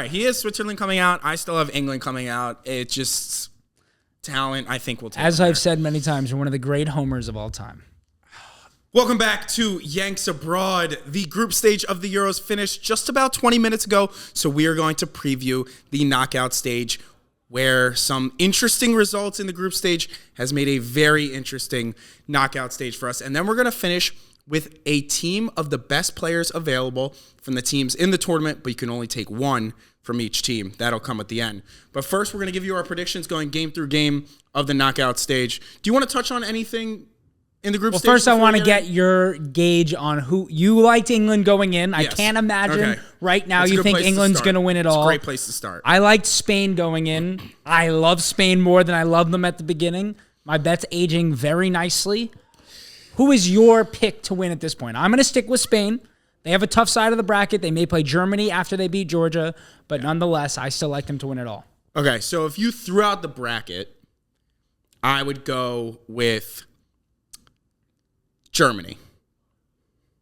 right. He has Switzerland coming out. I still have England coming out. It's just talent, I think, will take As I've said many times, you're one of the great homers of all time. Welcome back to Yanks Abroad. The group stage of the Euros finished just about 20 minutes ago, so we are going to preview the knockout stage, where some interesting results in the group stage has made a very interesting knockout stage for us. And then we're going to finish with a team of the best players available from the teams in the tournament, but you can only take one from each team. That'll come at the end. But first, we're going to give you our predictions going game through game of the knockout stage. Do you want to touch on anything in the group stage? Well, first I want to get your gauge on who you liked England going in. Yes. I can't imagine right now you think England's going to win it all. It's a great place to start. I liked Spain going in. I love Spain more than I loved them at the beginning. My bet's aging very nicely. Who is your pick to win at this point? I'm going to stick with Spain. They have a tough side of the bracket. They may play Germany after they beat Georgia, but nonetheless, I still like them to win it all. Okay, so if you threw out the bracket, I would go with Germany.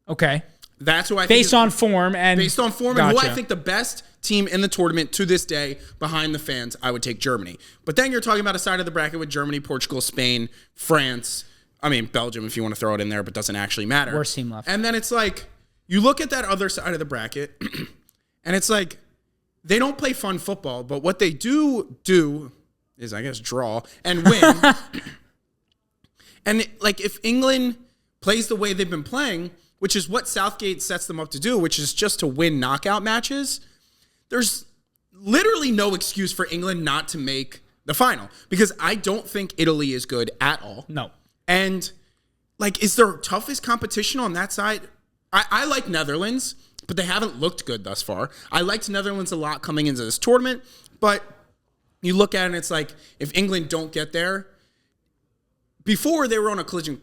Okay. That's who I think based on form and who I think the best team in the tournament to this day behind the fans, I would take Germany. But then you're talking about a side of the bracket with Germany, Portugal, Spain, France. I mean, Belgium, if you want to throw it in there, but doesn't actually matter. Worst team left. And then it's like, you look at that other side of the bracket, and it's like, they don't play fun football, but what they do is, I guess, draw and win. And, like, if England plays the way they've been playing, which is what Southgate sets them up to do, which is just to win knockout matches, there's literally no excuse for England not to make the final, because I don't think Italy is good at all. No. And, like, is there toughest competition on that side? I like Netherlands, but they haven't looked good thus far. I liked Netherlands a lot coming into this tournament, but you look at it and it's like, if England don't get there, before they were on a collision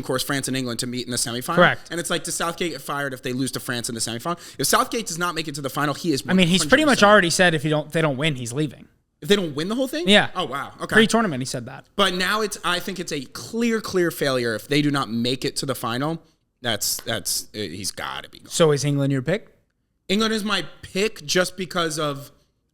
course, France and England, to meet in the semifinal. Correct. And it's like, does Southgate get fired if they lose to France in the semifinal? If Southgate does not make it to the final, he is 100%. I mean, he's pretty much already said if they don't win, he's leaving. If they don't win the whole thing? Yeah. Oh, wow. Okay. Pre-tournament, he said that. But now I think it's a clear failure if they do not make it to the final. He's got to be gone. So is England your pick? England is my pick just because of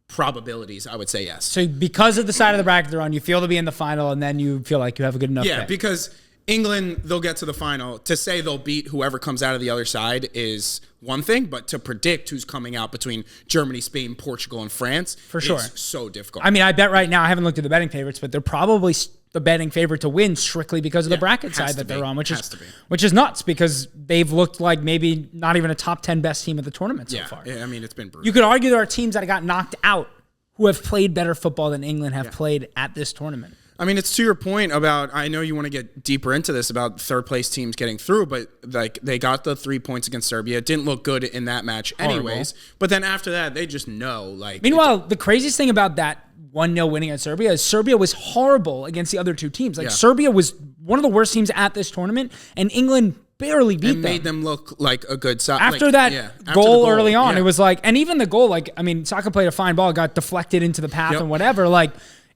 probabilities, I would say yes. So because of the side of the bracket they're on, you feel to be in the final, and then you feel like you have a good enough pick. Because England, they'll get to the final. To say they'll beat whoever comes out of the other side is one thing, but to predict who's coming out between Germany, Spain, Portugal, and France is so difficult. I mean, I bet right now, I haven't looked at the betting favorites, but they're probably the betting favorite to win strictly because of the bracket side that they're on, which is nuts because they've looked like maybe not even a top 10 best team of the tournament so far. Yeah, I mean, it's been brutal. You could argue there are teams that got knocked out who have played better football than England have played at this tournament. I mean, it's to your point about, I know you want to get deeper into this about third place teams getting through, but like they got the 3 points against Serbia. It didn't look good in that match anyways. Horrible. But then after that, they just know. Meanwhile, the craziest thing about that 1-0 winning at Serbia is Serbia was horrible against the other two teams. Serbia was one of the worst teams at this tournament, and England barely beat them. And made them look like a good side. After that goal early on, it was like, and even the goal, Saka played a fine ball, got deflected into the path and whatever,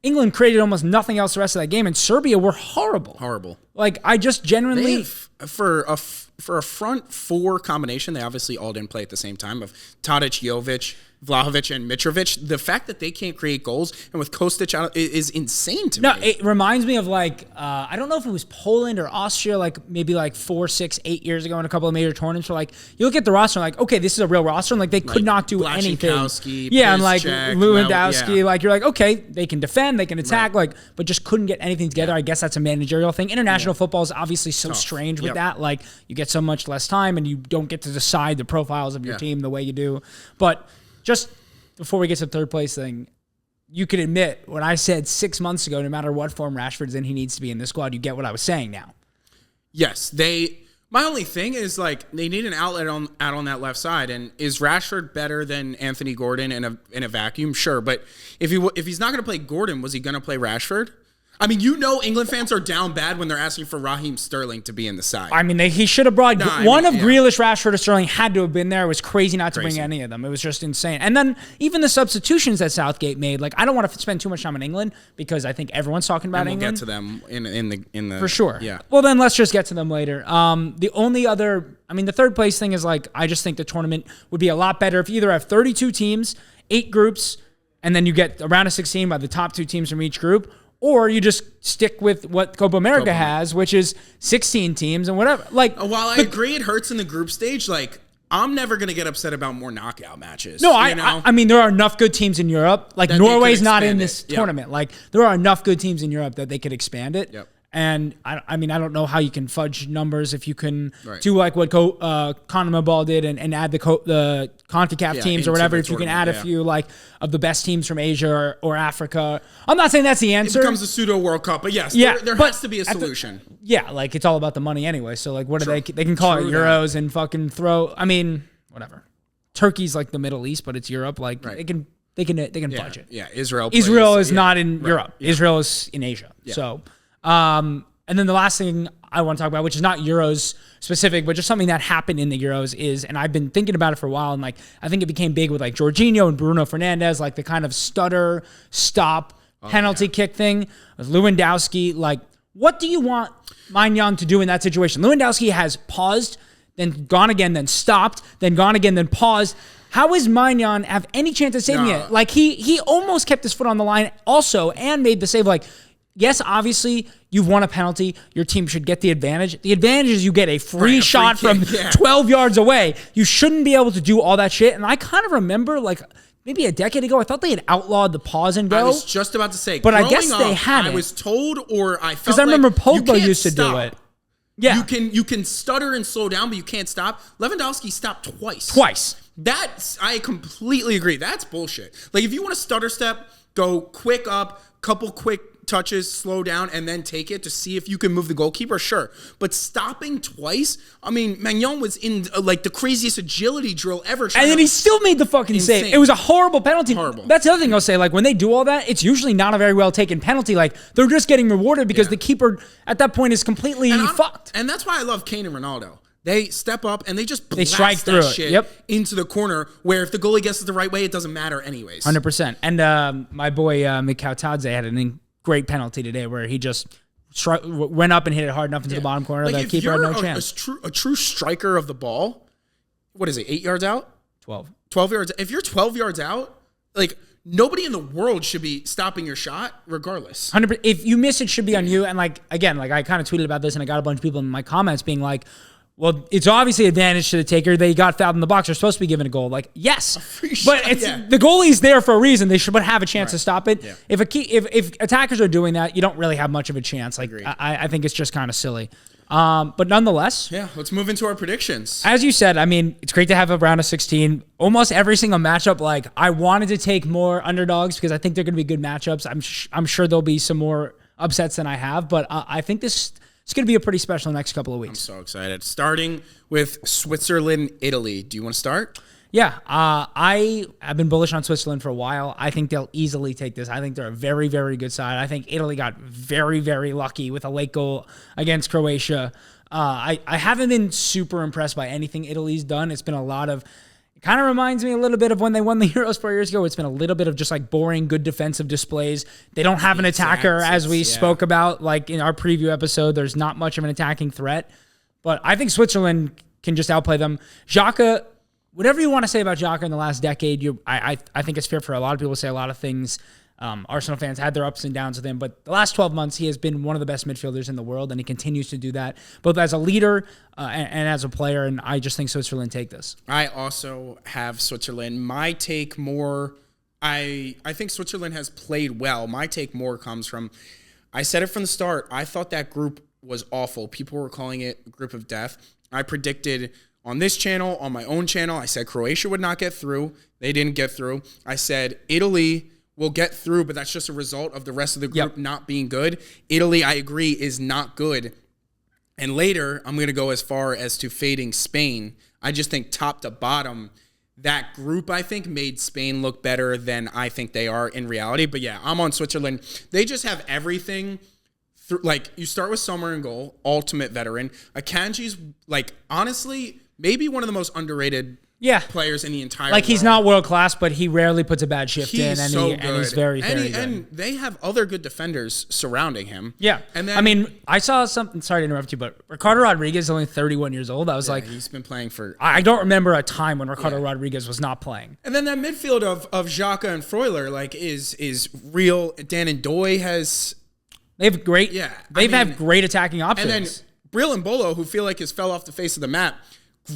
England created almost nothing else the rest of that game, and Serbia were horrible. Horrible. I just genuinely... For a front four combination, they obviously all didn't play at the same time, of Tadic, Jovic, Vlahovic, and Mitrovic. The fact that they can't create goals, and with Kostic out, is insane to me. No, it reminds me of I don't know if it was Poland or Austria, maybe 4, 6, 8 years ago in a couple of major tournaments where you look at the roster and okay, this is a real roster, and they could not do anything. Yeah, and Lewandowski, you're okay, they can defend, they can attack, but just couldn't get anything together. I guess that's a managerial thing. International football is obviously so strange with that. You get so much less time, and you don't get to decide the profiles of your team the way you do. But just before we get to the third place thing, you can admit when I said 6 months ago, no matter what form Rashford's in, he needs to be in this squad. You get what I was saying now. Yes, my only thing is they need an outlet out on that left side. And is Rashford better than Anthony Gordon in a vacuum? Sure, but if he's not going to play Gordon, was he going to play Rashford? I mean, England fans are down bad when they're asking for Raheem Sterling to be in the side. I mean, he should have brought Grealish, Rashford, or Sterling had to have been there. It was crazy not to bring any of them. It was just insane. And then even the substitutions that Southgate made, I don't want to spend too much time on England because I think everyone's talking about England. We'll get to them in the for sure. Yeah. Well, then let's just get to them later. The only other, the third place thing is I just think the tournament would be a lot better if you either have 32 teams 8 groups, and then you get a round of 16 by the top 2 teams from each group, or you just stick with what Copa America has, which is 16 teams and whatever. Like, while I agree it hurts in the group stage, like, I'm never going to get upset about more knockout matches. No, I mean, there are enough good teams in Europe. Like, Norway's not in this tournament. Like, there are enough good teams in Europe that they could expand it. Yep. And I mean, I don't know how you can fudge numbers if you can do like what CONMEBOL did and add the CONCACAF teams or whatever. If you can add a few like of the best teams from Asia or Africa. I'm not saying that's the answer. It becomes a pseudo World Cup, but yes, there has to be a solution. Like it's all about the money anyway. So like, what do they can call it Euros and fucking throw? I mean, whatever. Turkey's like the Middle East, but it's Europe. Like they can fudge it. Yeah, Israel is not in Europe. Yeah. Israel is in Asia. Yeah. So. And then the last thing I want to talk about, which is not Euros specific, but just something that happened in the Euros is, and I've been thinking about it for a while, and like I think it became big with like Jorginho and Bruno Fernandes, like the kind of stutter, stop, penalty kick thing. With Lewandowski, like what do you want Maignan to do in that situation? Lewandowski has paused, then gone again, then stopped, then gone again, then paused. How is Maignan have any chance of saving it? Like he almost kept his foot on the line also and made the save. Like, yes, obviously, you've won a penalty. Your team should get the advantage. The advantage is you get a free shot from 12 yards away. You shouldn't be able to do all that shit. And I kind of remember, like, maybe a decade ago, I thought they had outlawed the pause and go. I was just about to say, but I guess they hadn't. I was told, or I felt because I remember Pogba used to do it. Yeah, you can stutter and slow down, but you can't stop. Lewandowski stopped twice. I completely agree. That's bullshit. Like if you want to stutter step, go quick up, couple quick touches, slow down, and then take it to see if you can move the goalkeeper, sure. But stopping twice, I mean, Maignan was in like the craziest agility drill ever. And then he still made the fucking save. It was a horrible penalty. Horrible. That's the other thing I'll say. Like when they do all that, it's usually not a very well taken penalty. Like they're just getting rewarded because the keeper at that point is completely fucked. And that's why I love Kane and Ronaldo. They step up and they just blast strike through that shit into the corner where if the goalie gets it the right way, it doesn't matter anyways. 100%. And my boy Mikau Tadze had an great penalty today where he just went up and hit it hard enough into the bottom corner. Like the keeper had no chance. A true striker of the ball, what is it, 8 yards out? 12 yards. If you're 12 yards out, like nobody in the world should be stopping your shot regardless. 100%. If you miss, it should be on you. And like, again, like I kind of tweeted about this and I got a bunch of people in my comments being like, well, it's obviously advantage to the taker. They got fouled in the box. They're supposed to be given a goal. Like, yes, but it's the goalie's there for a reason. They should have a chance to stop it. Yeah. If attackers are doing that, you don't really have much of a chance. Like, I think it's just kind of silly. But nonetheless, let's move into our predictions. As you said, I mean, it's great to have a round of 16. Almost every single matchup, like I wanted to take more underdogs because I think they're going to be good matchups. I'm sure there'll be some more upsets than I have, but I think it's going to be a pretty special next couple of weeks. I'm so excited. Starting with Switzerland, Italy. Do you want to start? Yeah. I have been bullish on Switzerland for a while. I think they'll easily take this. I think they're a very, very good side. I think Italy got very, very lucky with a late goal against Croatia. I haven't been super impressed by anything Italy's done. It's been a lot of... It kind of reminds me a little bit of when they won the Euros 4 years ago. It's been a little bit of just like boring, good defensive displays. They don't have an attacker, as we spoke about, like in our preview episode. There's not much of an attacking threat. But I think Switzerland can just outplay them. Xhaka, whatever you want to say about Xhaka in the last decade, I think it's fair for a lot of people to say a lot of things. Arsenal fans had their ups and downs with him, but the last 12 months, he has been one of the best midfielders in the world, and he continues to do that, both as a leader and as a player, and I just think Switzerland take this. I also have Switzerland. My take more, I think Switzerland has played well. My take more comes from, I said it from the start, I thought that group was awful. People were calling it a group of death. I predicted on this channel, on my own channel, I said Croatia would not get through. They didn't get through. I said Italy will get through, but that's just a result of the rest of the group not being good. Italy, I agree, is not good. And later, I'm going to go as far as to fading Spain. I just think top to bottom, that group, I think, made Spain look better than I think they are in reality. But yeah, I'm on Switzerland. They just have everything. Like, you start with Sommer in goal, ultimate veteran. Akanji's, like, honestly, maybe one of the most underrated players in the entire like he's world. not world class, but he rarely puts a bad shift in, and he's very good. And they have other good defenders surrounding him. Yeah, and then I mean, I saw something. Sorry to interrupt you, but Ricardo Rodriguez is only 31 years old. I was like, he's been playing for. I don't remember a time when Ricardo Rodriguez was not playing. And then that midfield of Xhaka and Freuler like is real. Dan and Doy has. They have great. Yeah, have great attacking options. And then Brill and Bolo, who feel like has fell off the face of the map.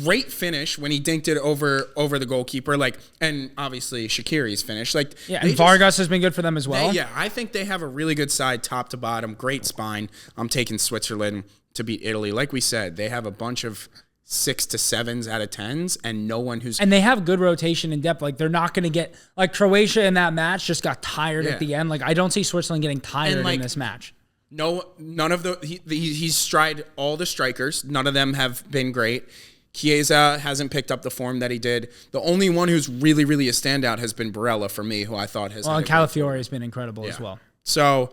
Great finish when he dinked it over the goalkeeper, and obviously Shaqiri's finish. And Vargas has been good for them as well. I think they have a really good side, top to bottom, great spine. I'm taking Switzerland to beat Italy. Like we said, they have a bunch of 6 to 7s out of 10s, and no one who's and they have good rotation and depth. Like they're not going to get like Croatia in that match just got tired at the end. Like I don't see Switzerland getting tired in this match. No, none of he's tried all the strikers. None of them have been great. Chiesa hasn't picked up the form that he did. The only one who's really, really a standout has been Barella for me, who I thought has. Well, and Calafiore has been incredible as well. So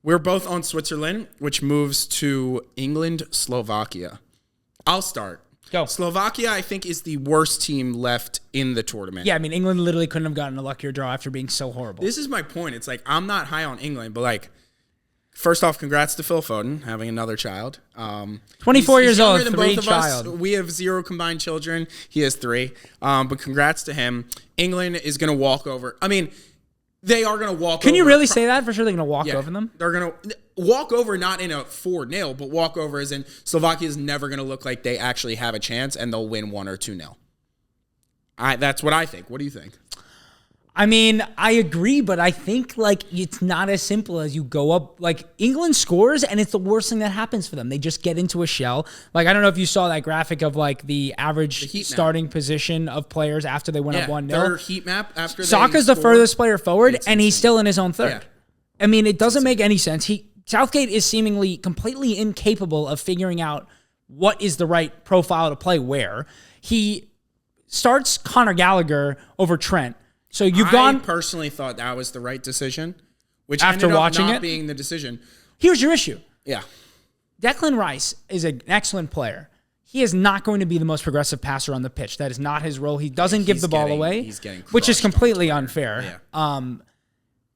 we're both on Switzerland, which moves to England, Slovakia. I'll start. Go. Slovakia, I think, is the worst team left in the tournament. Yeah, I mean, England literally couldn't have gotten a luckier draw after being so horrible. This is my point. It's like I'm not high on England, but first off, congrats to Phil Foden having another child. 24 years old, 3 child. We have 0 combined children. He has 3. But congrats to him. England is going to walk over. I mean, they are going to walk over. Can you really say that? For sure they're going to walk over them? They're going to walk over, not in a 4-0, but walk over as in Slovakia is never going to look like they actually have a chance and they'll win 1 or 2-0. That's what I think. What do you think? I mean, I agree, but I think it's not as simple as you go up. England scores, and it's the worst thing that happens for them. They just get into a shell. I don't know if you saw that graphic of the average starting position of players after they went up 1-0. Their heat map after Saka's the furthest player forward, and he's still in his own third. Yeah. I mean, it doesn't make any sense. Southgate is seemingly completely incapable of figuring out what is the right profile to play where. He starts Conor Gallagher over Trent. So I personally thought that was the right decision, which after ended up watching not it being the decision. Here's your issue. Yeah. Declan Rice is an excellent player. He is not going to be the most progressive passer on the pitch. That is not his role. He doesn't give the ball away, which is completely unfair. Yeah.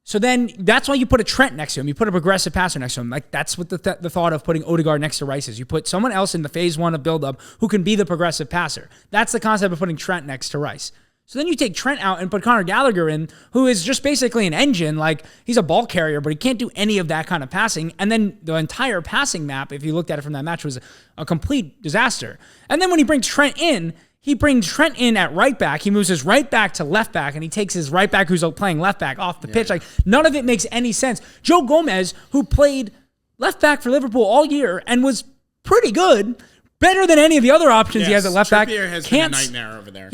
So then that's why you put a Trent next to him. You put a progressive passer next to him. That's what the thought of putting Odegaard next to Rice is. You put someone else in the phase 1 of build-up who can be the progressive passer. That's the concept of putting Trent next to Rice. So then you take Trent out and put Conor Gallagher in, who is just basically an engine. He's a ball carrier, but he can't do any of that kind of passing. And then the entire passing map, if you looked at it from that match, was a complete disaster. And then when he brings Trent in, at right back. He moves his right back to left back, and he takes his right back, who's playing left back, off the pitch. None of it makes any sense. Joe Gomez, who played left back for Liverpool all year and was pretty good, better than any of the other options he has at left back. Trippier has been a nightmare over there.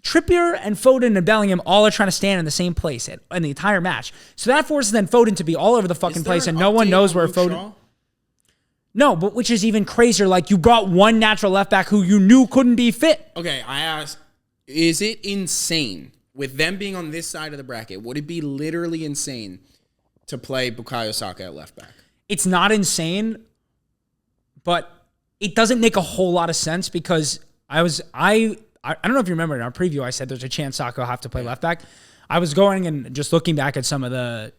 Trippier and Foden and Bellingham all are trying to stand in the same place in the entire match. So that forces then Foden to be all over the fucking place, and no one knows where Foden... Shaw? No, but which is even crazier. You brought one natural left back who you knew couldn't be fit. Okay, I asked, is it insane, with them being on this side of the bracket, would it be literally insane to play Bukayo Saka at left back? It's not insane, but it doesn't make a whole lot of sense because I don't know if you remember in our preview, I said there's a chance Saka will have to play left back. I was going and just looking back at some of the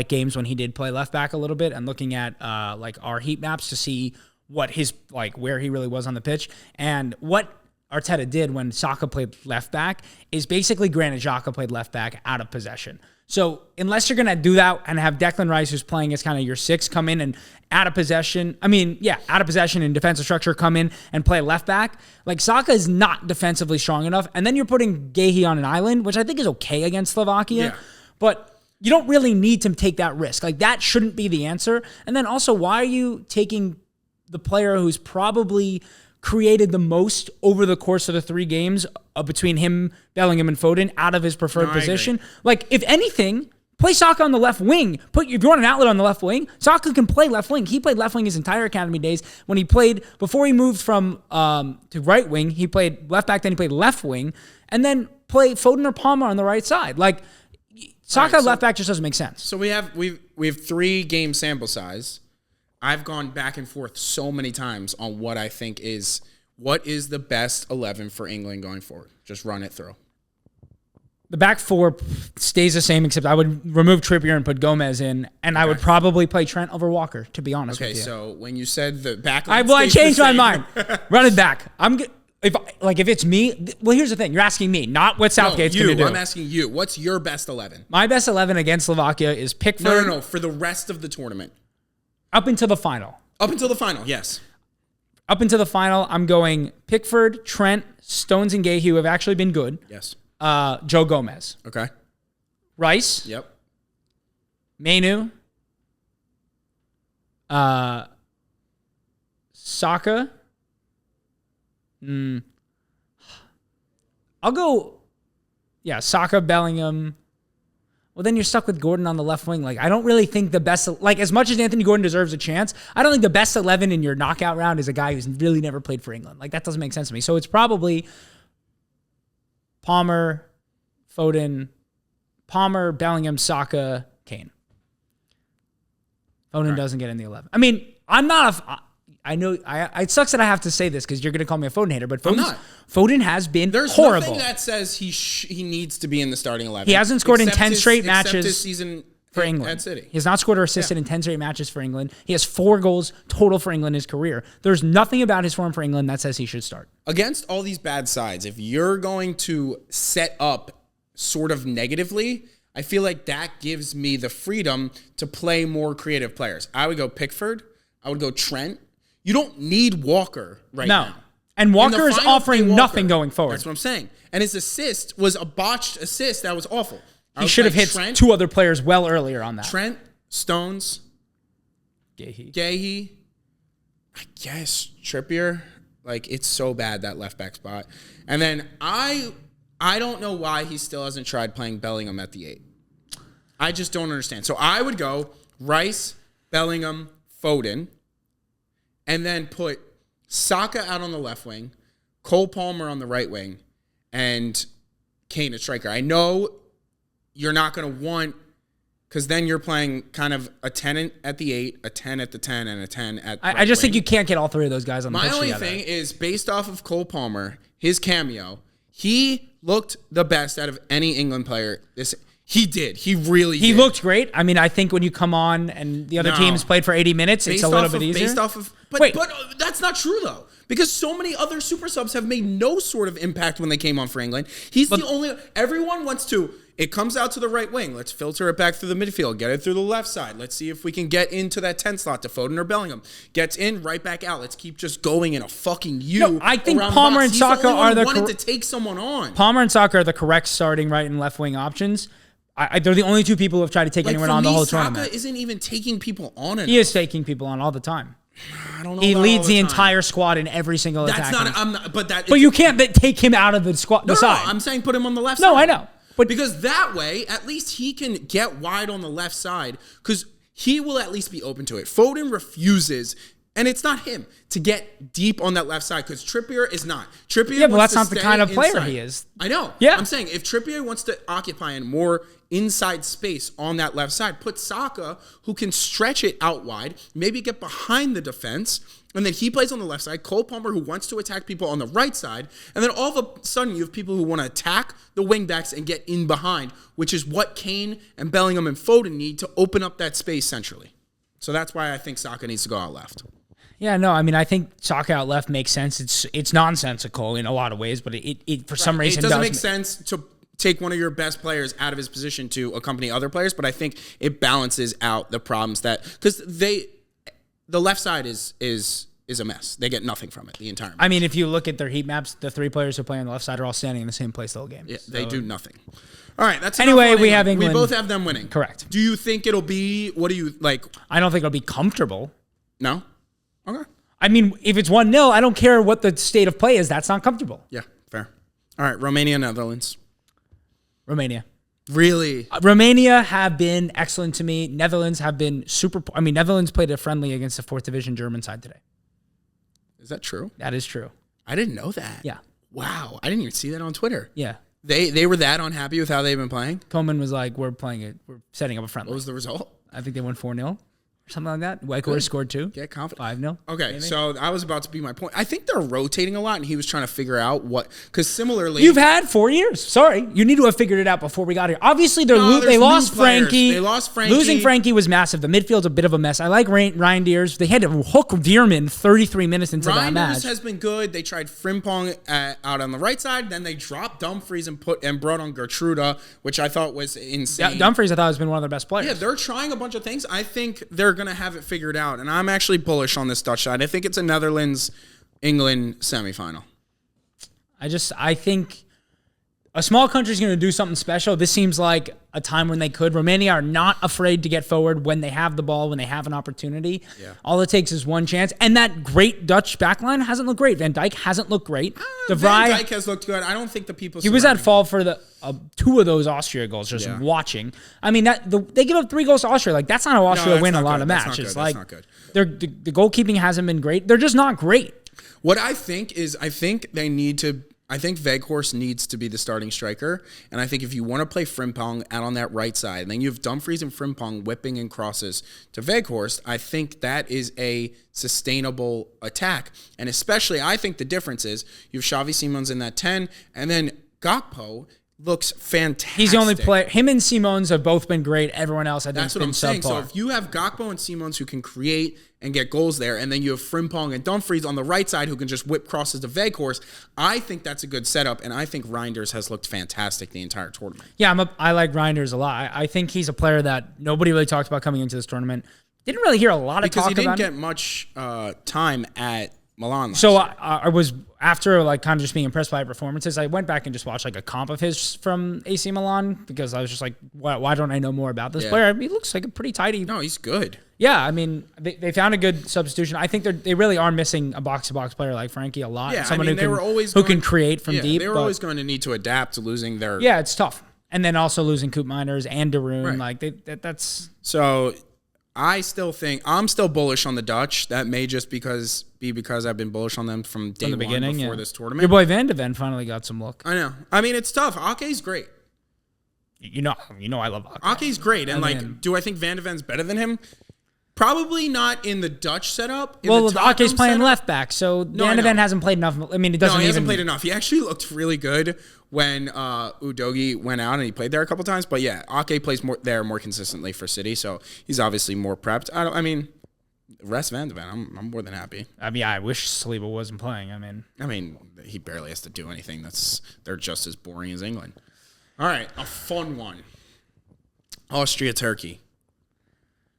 games when he did play left back a little bit and looking at our heat maps to see what his where he really was on the pitch. And what Arteta did when Saka played left back is basically Granit Xhaka played left back out of possession. So unless you're going to do that and have Declan Rice, who's playing as kind of your 6, come in and out of possession and defensive structure, come in and play left back, Saka is not defensively strong enough. And then you're putting Guehi on an island, which I think is okay against Slovakia. But you don't really need to take that risk. That shouldn't be the answer. And then also, why are you taking the player who's probably created the most over the course of the 3 games between him, Bellingham, and Foden out of his preferred position? If anything, play Saka on the left wing. If you want an outlet on the left wing, Saka can play left wing. He played left wing his entire academy days. When he played, before he moved from to right wing, he played left back, then he played left wing, and then play Foden or Palmer on the right side. Saka left back just doesn't make sense. So we have 3 game sample size. I've gone back and forth so many times on what I think is What is the best 11 for England going forward? Just run it through. The back four stays the same, except I would remove Trippier and put Gomez in, and I would probably play Trent over Walker, to be honest with you. Okay, so when you said the back line I changed my mind. Run it back. If it's me, well, here's the thing. You're asking me, not what Southgate's going to do. I'm asking you. What's your best 11? My best 11 against Slovakia is Pickford. No. For the rest of the tournament. Up until the final. Up until the final, yes. Up until the final, I'm going Pickford, Trent, Stones, and Gahey have actually been good. Yes. Joe Gomez. Okay. Rice. Yep. Mainu. Saka. I'll go, Saka, Bellingham. Well, then you're stuck with Gordon on the left wing. Like, I don't really think the best, like, as much as Anthony Gordon deserves a chance, I don't think the best 11 in your knockout round is a guy who's really never played for England. Like, that doesn't make sense to me. So it's probably Palmer, Bellingham, Saka, Kane. Foden doesn't get in the 11. I mean, I'm not I know it sucks that I have to say this because you're going to call me a Foden hater, but Foden has been horrible. There's nothing that says he needs to be in the starting 11. He hasn't scored in 10 straight matches this season for England. At City. He has not scored or assisted in 10 straight matches for England. He has 4 goals total for England in his career. There's nothing about his form for England that says he should start. Against all these bad sides, if you're going to set up sort of negatively, I feel like that gives me the freedom to play more creative players. I would go Pickford. I would go Trent. You don't need Walker now. No. And Walker is offering nothing going forward. That's what I'm saying. And his assist was a botched assist that was awful. He should have hit Trent, 2 other players well earlier on that. Trent, Stones, Gahey. I guess Trippier. Like, it's so bad, that left back spot. And then I don't know why he still hasn't tried playing Bellingham at the 8. I just don't understand. So I would go Rice, Bellingham, Foden, and then put Saka out on the left wing, Cole Palmer on the right wing, and Kane at striker. I know you're not going to want, because then you're playing kind of a 10 at the 8, a 10 at the 10, and a 10 at the I just think you can't get all 3 of those guys on the pitch together. My only thing is, based off of Cole Palmer, his cameo, he looked the best out of any England player. He did. He really did. He looked great. I mean, I think when you come on and the other teams played for 80 minutes, it's a little bit easier. But that's not true, though. Because so many other super subs have made no sort of impact when they came on for England. He's the only... Everyone wants to... It comes out to the right wing. Let's filter it back through the midfield. Get it through the left side. Let's see if we can get into that 10 slot to Foden or Bellingham. Gets in, right back out. Let's keep just going in a fucking U. No, I think Palmer and Saka are the... wanted to take someone on. Palmer and Saka are the correct starting right and left wing options. They're the only 2 people who have tried to take anyone on the whole tournament. Saka isn't even taking people on enough. He is taking people on all the time. I don't know. He leads the entire squad in every single attack. But you can't take him out of the squad. No, I'm saying put him on the left side. No, I know. But because that way, at least he can get wide on the left side because he will at least be open to it. Foden refuses, and it's not him, to get deep on that left side because Trippier is not. But that's not the kind of player he is. I know. Yeah. I'm saying if Trippier wants to occupy in more inside space on that left side, put Saka, who can stretch it out wide, maybe get behind the defense, and then he plays on the left side. Cole Palmer, who wants to attack people on the right side, and then all of a sudden you have people who want to attack the wingbacks and get in behind, which is what Kane and Bellingham and Foden need to open up that space centrally. So that's why I think Saka needs to go out left. Yeah, no, I mean, I think Saka out left makes sense. It's nonsensical in a lot of ways, but it for some reason doesn't make sense to take one of your best players out of his position to accompany other players, but I think it balances out the problems because the left side is a mess. They get nothing from it the entire match. I mean, if you look at their heat maps, the 3 players who play on the left side are all standing in the same place the whole game. Yeah, they do nothing. All right, that's anyway. We have England. We both have them winning. Correct. Do you think it'll be? What do you like? I don't think it'll be comfortable. No. Okay. I mean, if it's 1-0, I don't care what the state of play is. That's not comfortable. Yeah, fair. All right, Romania, Netherlands. Romania. Really? Romania have been excellent to me. Netherlands have been super... I mean, Netherlands played a friendly against the 4th Division German side today. Is that true? That is true. I didn't know that. Yeah. Wow. I didn't even see that on Twitter. Yeah. They were that unhappy with how they've been playing? Koeman was like, we're setting up a friendly. What was the result? I think they won 4-0. something like that. Weghorst scored 2. Get confident. 5-0. Okay, maybe. so that was about to be my point. I think they're rotating a lot, and he was trying to figure out what. Because similarly, you've had 4 years. Sorry, you need to have figured it out before we got here. Obviously, they lost Frankie. They lost Frankie. Losing Frankie was massive. The midfield's a bit of a mess. I like Ryan Deers. They had to hook Veerman 33 minutes into that match. Reinders has been good. They tried Frimpong out on the right side. Then they dropped Dumfries and brought on Gertruda, which I thought was insane. Dumfries, I thought, has been one of their best players. Yeah, they're trying a bunch of things. I think they're going to have it figured out, and I'm actually bullish on this Dutch side. I think it's a Netherlands-England semifinal. I think a small country is going to do something special. This seems like a time when they could. Romania are not afraid to get forward when they have the ball, when they have an opportunity. Yeah. All it takes is one chance. And that great Dutch backline hasn't looked great. Van Dijk hasn't looked great. Van Dijk has looked good. I don't think the people... He was at fault for the 2 of those Austria goals, just watching. I mean, they give up 3 goals to Austria. Like, that's not how Austria win a lot of matches. That's not good. The goalkeeping hasn't been great. They're just not great. What I think is, I think Weghorst needs to be the starting striker, and I think if you want to play Frimpong out on that right side, and then you have Dumfries and Frimpong whipping and crosses to Weghorst, I think that is a sustainable attack. And especially, I think the difference is you have Xavi Simons in that 10, and then Gakpo looks fantastic. He's the only player. Him and Simons have both been great. Everyone else, I think, has been subpar. So if you have Gakpo and Simons who can create and get goals there, and then you have Frimpong and Dumfries on the right side who can just whip crosses to Weghorst, I think that's a good setup, and I think Reinders has looked fantastic the entire tournament. Yeah, I like Reinders a lot. I think he's a player that nobody really talked about coming into this tournament. Didn't really hear a lot of talk about him. Because he didn't get much time at Milan. So I was, after like kind of just being impressed by his performances, I went back and just watched like a comp of his from AC Milan because I was just like, why don't I know more about this player? He looks like a pretty tidy. No, he's good. Yeah, I mean, they found a good substitution. I think they really are missing a box-to-box player like Frankie a lot. Yeah, someone who can create from deep. They were always going to need to adapt to losing their... Yeah, it's tough. And then also losing Koop Miners and De Roon. Right. Like, that's... So... I'm still bullish on the Dutch. That may just be because I've been bullish on them from day one before this tournament. Your boy Van de Ven finally got some look. I know. I mean, it's tough. Ake's great. You know I love Ake. Ake's great. And do I think Van de Ven's better than him? Probably not in the Dutch setup. Ake's playing left back, so Van de Ven hasn't played enough. I mean, he hasn't played enough. He actually looked really good when Udogie went out and he played there a couple times. But yeah, Ake plays more consistently for City, so he's obviously more prepped. I mean, rest Van de Ven, I'm more than happy. I mean, I wish Saliba wasn't playing. I mean, he barely has to do anything. They're just as boring as England. All right, a fun one. Austria-Turkey.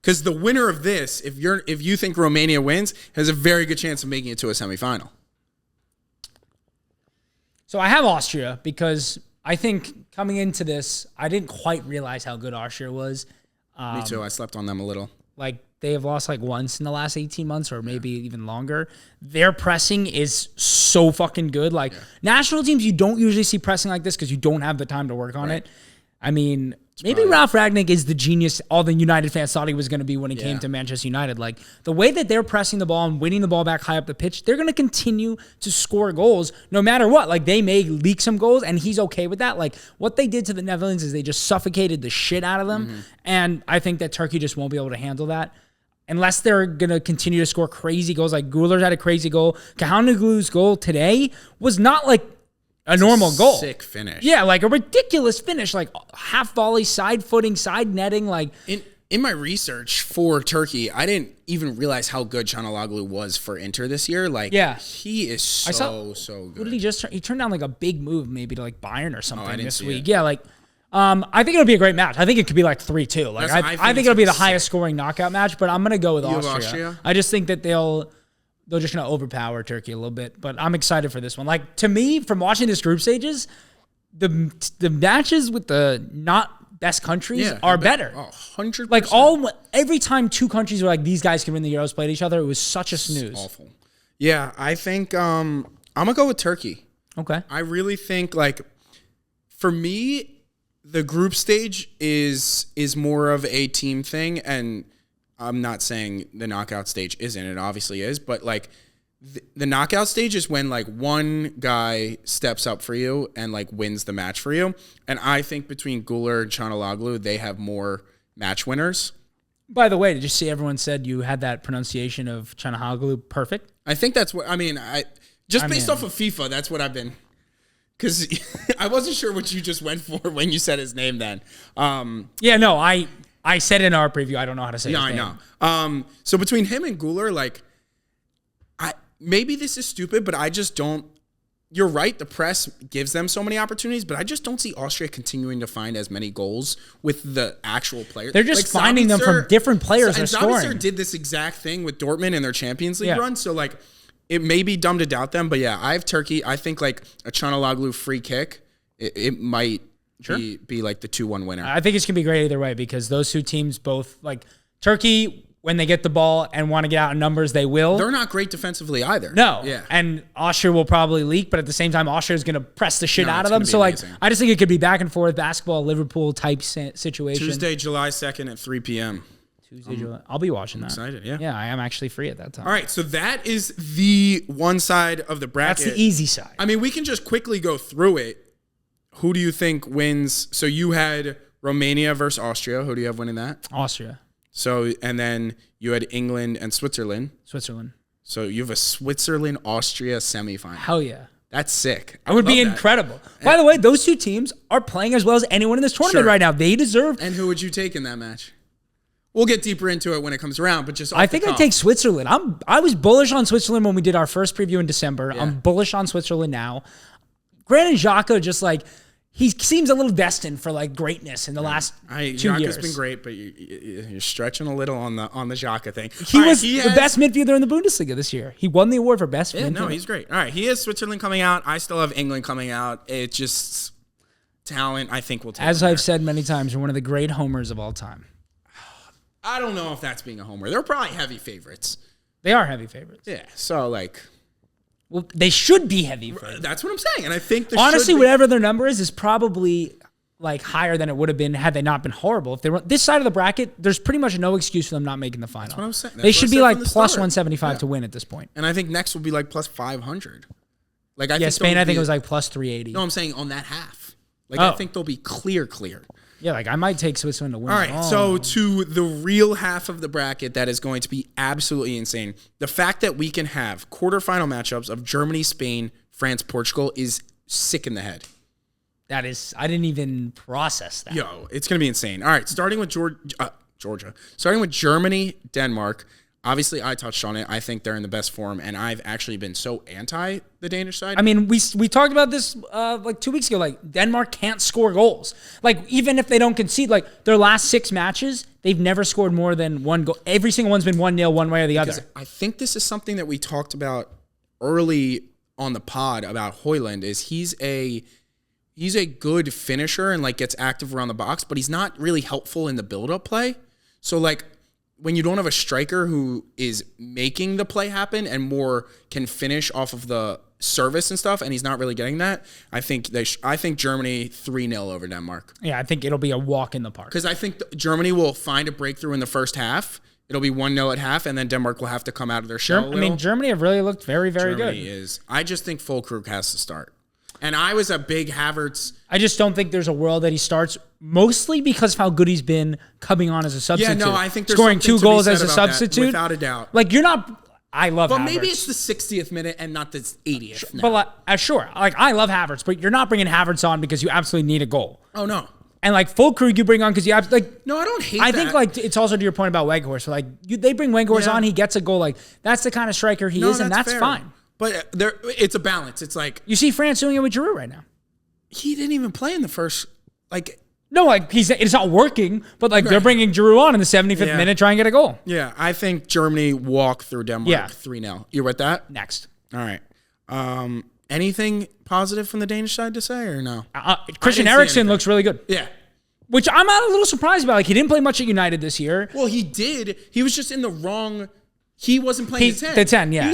Because the winner of this, if you think Romania wins, has a very good chance of making it to a semifinal. So I have Austria because I think coming into this, I didn't quite realize how good Austria was. Me too. I slept on them a little. Like, they have lost like once in the last 18 months or maybe even longer. Their pressing is so fucking good. Like, national teams, you don't usually see pressing like this because you don't have the time to work on it. I mean... Maybe Ralph Rangnick is the genius all the United fans thought he was going to be when he came to Manchester United. Like, the way that they're pressing the ball and winning the ball back high up the pitch, they're going to continue to score goals no matter what. Like, they may leak some goals, and he's okay with that. Like, what they did to the Netherlands is they just suffocated the shit out of them, and I think that Turkey just won't be able to handle that. Unless they're going to continue to score crazy goals. Like, Guler's had a crazy goal. Kahanoglu's goal today was not like a normal goal. Sick finish. Yeah, like a ridiculous finish. Like half volley, side footing, side netting. Like in my research for Turkey, I didn't even realize how good Çalhanoğlu was for Inter this year. Like, he is so good. What did he just turn? He turned down like a big move maybe to like Bayern or something this week. Yeah, like I think it'll be a great match. I think it could be like 3-2. Like I think it'll be the highest scoring knockout match, but I'm going to go with Austria. I just think that they're just going to overpower Turkey a little bit. But I'm excited for this one. Like, to me, from watching this group stages, the matches with the not best countries are better. 100%. Like, every time two countries were like, these guys can win the Euros, played each other, it was such a snooze. It's awful. Yeah, I think I'm going to go with Turkey. Okay. I really think, like, for me, the group stage is more of a team thing, and I'm not saying the knockout stage isn't. It obviously is. But, like, the knockout stage is when, like, one guy steps up for you and, like, wins the match for you. And I think between Güler and Çalhanoğlu, they have more match winners. By the way, did you see everyone said you had that pronunciation of Chanahoglu perfect? I think that's what, based off of FIFA, that's what I've been, because I wasn't sure what you just went for when you said his name then. I said in our preview, I don't know how to say his name. Yeah, I know. So between him and Guler, like, maybe this is stupid, but I just don't. You're right. The press gives them so many opportunities, but I just don't see Austria continuing to find as many goals with the actual players. They're just finding them from different players. And Sabitzer did this exact thing with Dortmund in their Champions League run. So, like, it may be dumb to doubt them, but yeah, I have Turkey. I think, like, a Chanaloglu free kick, it might be like the 2-1 winner. I think it's going to be great either way because those two teams both, like, Turkey, when they get the ball and want to get out in numbers, they will. They're not great defensively either. No. Yeah. And Austria will probably leak, but at the same time, Austria is going to press the shit out of them. So, amazing. Like, I just think it could be back and forth basketball, Liverpool type situation. Tuesday, July 2nd at 3 p.m. July. I'll be watching that. Excited, yeah. Yeah, I am actually free at that time. All right, so that is the one side of the bracket. That's the easy side. I mean, we can just quickly go through it. Who do you think wins? So you had Romania versus Austria. Who do you have winning that? Austria. So, and then you had England and Switzerland. Switzerland. So you have a Switzerland-Austria semifinal. Hell yeah. That's sick. That would be incredible. By the way, those two teams are playing as well as anyone in this tournament right now. They deserve. And who would you take in that match? We'll get deeper into it when it comes around, but just I think I'd take Switzerland. I was bullish on Switzerland when we did our first preview in December. Yeah. I'm bullish on Switzerland now. Granted, Xhaka just like he seems a little destined for like greatness in the last 2 years. Xhaka's been great, but you're stretching a little on the Xhaka thing. He was the best midfielder in the Bundesliga this year. He won the award for best midfielder. No, he's great. All right, he has Switzerland coming out. I still have England coming out. It's just talent. I think we'll take. As I've said many times, you're one of the great homers of all time. I don't know if that's being a homer. They're probably heavy favorites. They are heavy favorites. Yeah, so like. Well, they should be heavy favorites. That's what I'm saying, and I think honestly, whatever their number is probably like higher than it would have been had they not been horrible. If they were this side of the bracket, there's pretty much no excuse for them not making the final. That's what I'm saying. They should be like plus 175 to win at this point. And I think next will be like plus 500. Like I think Spain. I think it was like plus 380. No, I'm saying on that half. Like I think they'll be clear. Yeah, like I might take Switzerland to win. All right, so to the real half of the bracket that is going to be absolutely insane. The fact that we can have quarterfinal matchups of Germany, Spain, France, Portugal is sick in the head. That is, I didn't even process that. Yo, it's going to be insane. All right, starting with Georgia. Starting with Germany, Denmark. Obviously, I touched on it. I think they're in the best form, and I've actually been so anti the Danish side. I mean, we talked about this like 2 weeks ago. Like, Denmark can't score goals. Like, even if they don't concede, like, their last 6 matches, they've never scored more than 1 goal. Every single one's been 1-0 one way or the other. I think this is something that we talked about early on the pod about Højlund, is he's a good finisher and, like, gets active around the box, but he's not really helpful in the build-up play. So, like, when you don't have a striker who is making the play happen and more can finish off of the service and stuff, and he's not really getting that, I think Germany 3-0 over Denmark. Yeah, I think it'll be a walk in the park. Because I think Germany will find a breakthrough in the first half. It'll be 1-0 at half, and then Denmark will have to come out of their shell. I mean, Germany have really looked very, very good. Germany is. I just think Füllkrug has to start. And I was a big Havertz. I just don't think there's a world that he starts, mostly because of how good he's been coming on as a substitute. Yeah, no, I think there's scoring 2 goals as a substitute, without a doubt. Like, you're not. I love Havertz. But maybe it's the 60th minute and not the 80th. No. But sure, like I love Havertz, but you're not bringing Havertz on because you absolutely need a goal. Oh no. And like Füllkrug, you bring on because you have like. No, I don't hate. I think like it's also to your point about Weghorst. So like they bring Weghorst on, he gets a goal. Like that's the kind of striker he is, and that's fair. Fine. But it's a balance. It's like you see France doing it with Giroud right now. He didn't even play in the first, like... No, like, it's not working, but, like, they're bringing Giroud on in the 75th minute, try and get a goal. Yeah, I think Germany walk through Denmark 3-0. You with that? Next. All right. Anything positive from the Danish side to say, or no? Christian Eriksen looks really good. Yeah. Which I'm a little surprised about. Like, he didn't play much at United this year. Well, he did. He was just in the wrong... He wasn't playing the 10. The 10, yeah.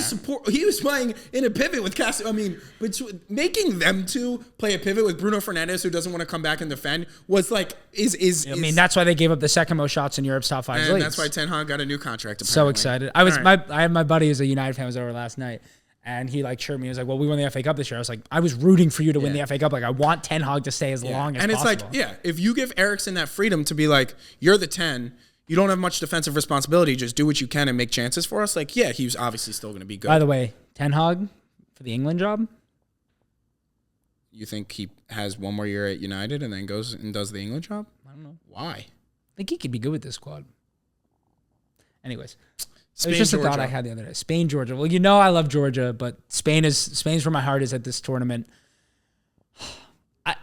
He was playing in a pivot with Cass. I mean, making them two play a pivot with Bruno Fernandes, who doesn't want to come back and defend, was like I mean, that's why they gave up the second most shots in Europe's top 5 leagues. And that's why Ten Hag got a new contract. Apparently. So excited! I had my buddy who's a United fan was over last night, and he like cheered me. He was like, "Well, we won the FA Cup this year." I was like, "I was rooting for you to win the FA Cup. Like, I want Ten Hag to stay as long as possible." And it's like, if you give Eriksen that freedom to be like, "You're the 10." you don't have much defensive responsibility. Just do what you can and make chances for us. Like, yeah, he's obviously still going to be good. By the way, Ten Hag for the England job? You think he has one more year at United and then goes and does the England job? I don't know. Why? I think he could be good with this squad. Anyways, Spain, it was just Georgia. a thought I had the other day. Spain, Georgia. Well, you know I love Georgia, but Spain's where my heart is at this tournament.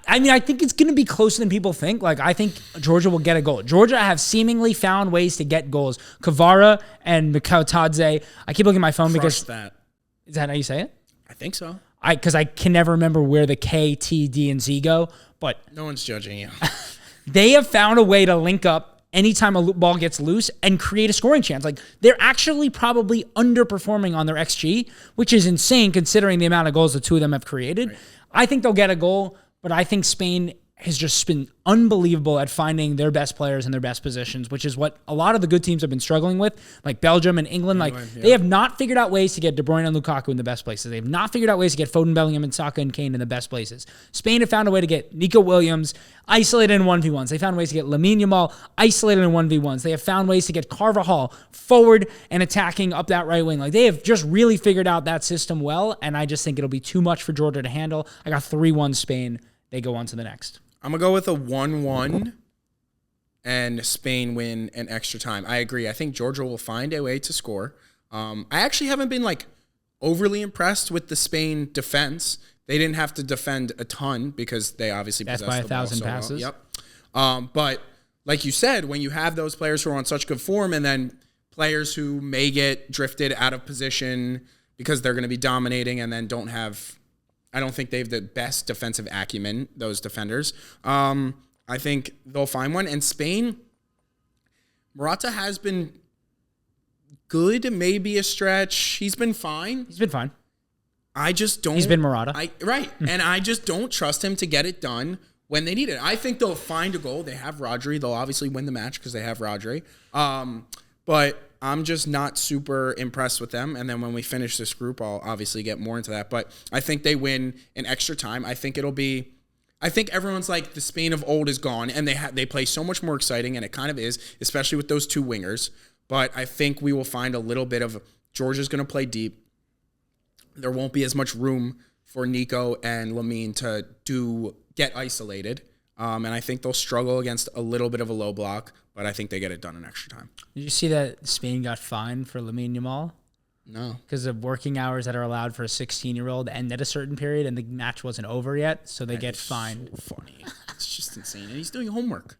I mean, I think it's going to be closer than people think. Like, I think Georgia will get a goal. Georgia have seemingly found ways to get goals. Kvara and Mikhail Tadze. I keep looking at my phone because that. Is that how you say it? I think so. Because I can never remember where the K, T, D, and Z go. But no one's judging you. They have found a way to link up anytime a ball gets loose and create a scoring chance. Like, they're actually probably underperforming on their XG, which is insane considering the amount of goals the two of them have created. Right. I think they'll get a goal. But I think Spain has just been unbelievable at finding their best players in their best positions, which is what a lot of the good teams have been struggling with, like Belgium and England. They have not figured out ways to get De Bruyne and Lukaku in the best places. They have not figured out ways to get Foden, Bellingham, and Saka and Kane in the best places. Spain have found a way to get Nico Williams isolated in 1v1s. They found ways to get Lamine Yamal isolated in 1v1s. They have found ways to get Carvajal forward and attacking up that right wing. Like, they have just really figured out that system well, and I just think it'll be too much for Georgia to handle. I got 3-1 Spain. They go on to the next. I'm going to go with a 1-1 and Spain win in extra time. I agree. I think Georgia will find a way to score. I actually haven't been overly impressed with the Spain defense. They didn't have to defend a ton because they obviously possessed the ball. That's by 1,000 passes. Yep. But like you said, when you have those players who are on such good form and then players who may get drifted out of position because they're going to be dominating and then don't have... I don't think they have the best defensive acumen, those defenders. I think they'll find one. And Spain, Morata has been good, maybe a stretch. He's been fine. He's been fine. I just don't... He's been Morata. Right. And I just don't trust him to get it done when they need it. I think they'll find a goal. They have Rodri. They'll obviously win the match because they have Rodri. But I'm just not super impressed with them. And then when we finish this group, I'll obviously get more into that. But I think they win in extra time. I think everyone's like, the Spain of old is gone, and they play so much more exciting, and it kind of is, especially with those two wingers. But I think we will find a little bit of Georgia's going to play deep. There won't be as much room for Nico and Lamine to get isolated. And I think they'll struggle against a little bit of a low block, but I think they get it done in extra time. Did you see that Spain got fined for Lamine Yamal? No. Because of working hours that are allowed for a 16-year-old end at a certain period, and the match wasn't over yet, so they get fined. So funny. It's just insane. And he's doing homework.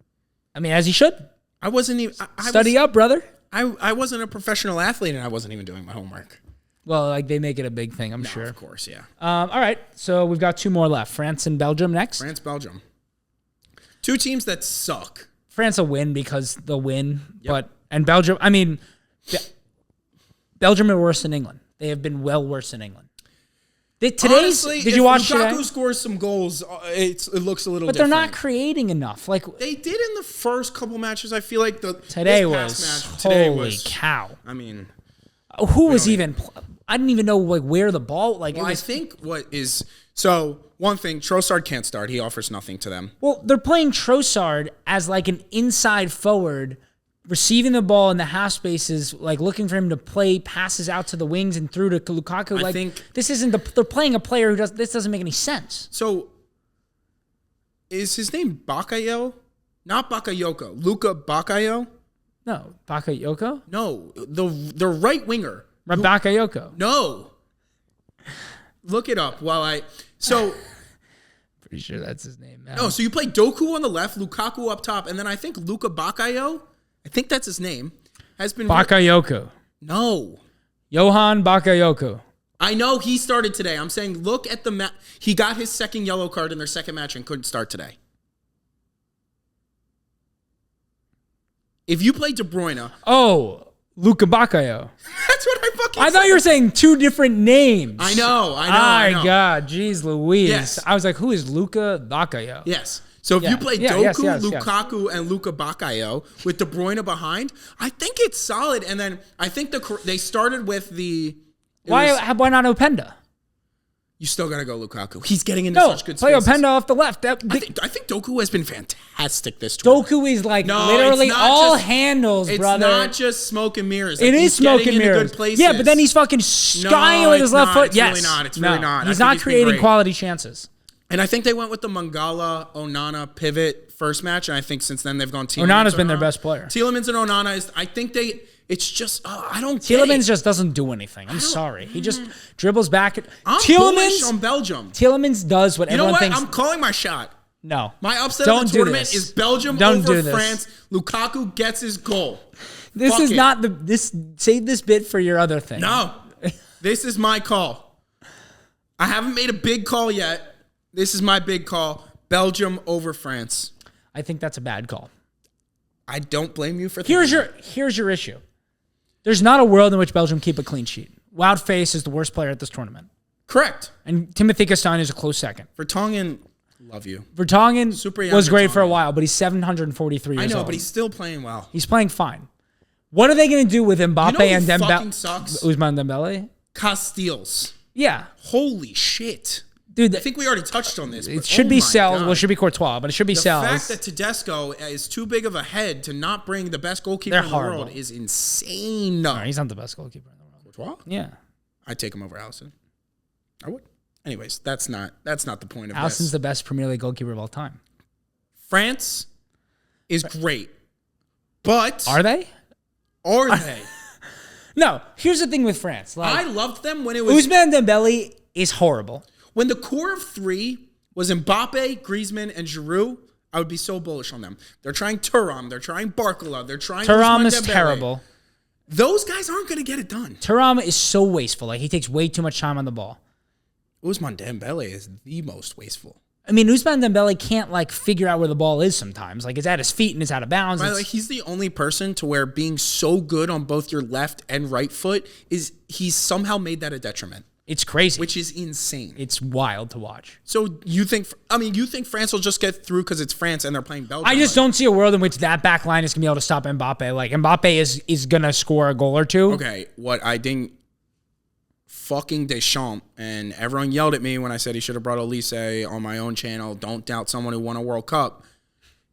I mean, as he should. I wasn't even... Study up, brother. I wasn't a professional athlete, and I wasn't even doing my homework. Well, they make it a big thing, I'm sure. Of course, yeah. All right, so we've got two more left. France and Belgium next. France, Belgium. Two teams that suck. France will win because they'll win, and Belgium, I mean, Belgium are worse than England. They have been well worse than England. Honestly, did you watch Lukaku today? Scores some goals, it looks a little different. But they're not creating enough. They did in the first couple matches. I feel like today was holy cow. I mean, who was even? I didn't even know where the ball. I think one thing, Trossard can't start. He offers nothing to them. Well, they're playing Trossard as an inside forward, receiving the ball in the half spaces, looking for him to play passes out to the wings and through to Lukaku. I think this isn't they're playing a player who this doesn't make any sense. So, is his name Bakayo? Not Bakayoko. Luka Bakayo? No, Bakayoko? No, the right winger. Bakayoko. No. Look it up while pretty sure that's his name now. No, so you play Doku on the left, Lukaku up top, and then I think Luka Bakayo, I think that's his name, has been... Bakayoko. No. Johan Bakayoko. I know he started today. I'm saying look at the match. He got his second yellow card in their second match and couldn't start today. If you play De Bruyne... Oh, Luka Bakayo. That's what I fucking I thought you were saying two different names. I know. My God, jeez Louise. Yes. I was like, who is Luka Bakayo? Yes. So if you play Doku, Lukaku, yes. and Luka Bakayo with De Bruyne behind, I think it's solid. And then I think they started with the... Why not Openda? You still got to go Lukaku. He's getting into No, such good play spaces. Openda off the left. I think Doku has been fantastic this tournament. Doku is like literally all handles, brother. It's not just smoke and mirrors. It is smoke and mirrors. Good places. Yeah, but then he's fucking skying with his left foot. Yes. Really not. It's really not. He's not creating quality chances. And I think they went with the Mangala Onana pivot first match, and I think since then they've gone Tielemans. Onana's been their best player. Tielemans and Onana is. I think they. It's just I don't. Tielemans just doesn't do anything. I'm sorry. He just dribbles back. I'm bullish on Belgium. Tielemans does what everyone thinks. I'm calling my shot. No. My upset of the tournament is Belgium over France. Lukaku gets his goal. This is not save this bit for your other thing. No. This is my call. I haven't made a big call yet. This is my big call. Belgium over France. I think that's a bad call. I don't blame you for that. Here's your issue. There's not a world in which Belgium keep a clean sheet. Wout Faes is the worst player at this tournament. Correct. And Timothy Castagne is a close second. Vertonghen, love you. Vertonghen was great for a while, but he's 743 years old. I know, but he's still playing well. He's playing fine. What are they going to do with Mbappe and fucking sucks? Ousmane Dembele? Casteels. Yeah. Holy shit. Dude, I think we already touched on this. It should be Sells. Well, it should be Courtois, but it should be Sells. The fact that Tedesco is too big of a head to not bring the best goalkeeper in the world is insane. No, he's not the best goalkeeper in the world. Courtois? Yeah. I'd take him over Alisson. I would. Anyways, that's not the point of this. Alisson's the best Premier League goalkeeper of all time. France is great. But are they? Are they? No. Here's the thing with France. I loved them when it was Ousmane Dembele is horrible. When the core of three was Mbappe, Griezmann, and Giroud, I would be so bullish on them. They're trying Thuram. They're trying Barcola. They're trying Thuram is terrible. Those guys aren't going to get it done. Thuram is so wasteful. Like, he takes way too much time on the ball. Ousmane Dembele is the most wasteful. I mean, Ousmane Dembele can't, like, figure out where the ball is sometimes. Like, it's at his feet and it's out of bounds. By the way, he's the only person to where being so good on both your left and right foot he's somehow made that a detriment. It's crazy. Which is insane. It's wild to watch. So you think France will just get through because it's France and they're playing Belgium? I just don't see a world in which that back line is going to be able to stop Mbappe. Like, Mbappe is going to score a goal or two. Okay, what I didn't... Fucking Deschamps, and everyone yelled at me when I said he should have brought Elise on my own channel. Don't doubt someone who won a World Cup.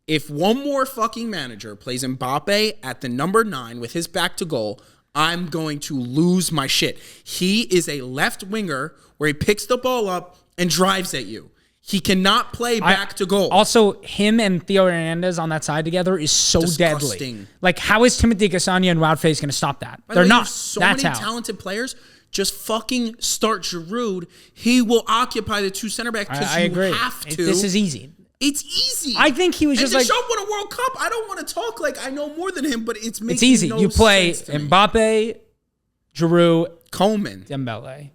If one more fucking manager plays Mbappe at the number 9 with his back to goal, I'm going to lose my shit. He is a left winger where he picks the ball up and drives at you. He cannot play back to goal. Also, him and Theo Hernandez on that side together is so disgusting. Deadly. Like, how is Timothy Castagne and Wout Faes going to stop that? They're not. So many talented players. Just fucking start Giroud. He will occupy the 2 center back because you have to. This is easy. It's easy. I think he was just like... Deschamps won a World Cup. I don't want to talk like I know more than him, but it's making easy. No you play sense to me. Mbappe, Giroud, Coleman, Dembele.